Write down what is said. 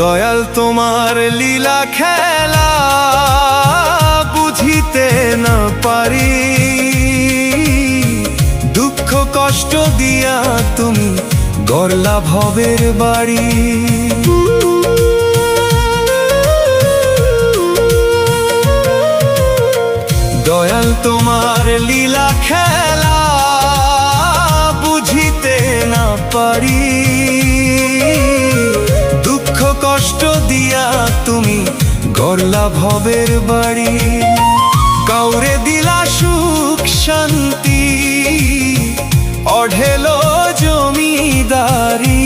দয়াল তোমার লীলা খেলা বুঝিতে না পারি, দুঃখ কষ্ট দিয়া তুমি গড়লা ভবের বাড়ি। দয়াল তোমার লীলা খেলা বুঝিতে না পারি, দুঃখ কষ্ট দিয়া তুমি গড়লা ভবের বাড়ি। কাউরে দিলা সুখ শান্তি অঢেল জমিদারি,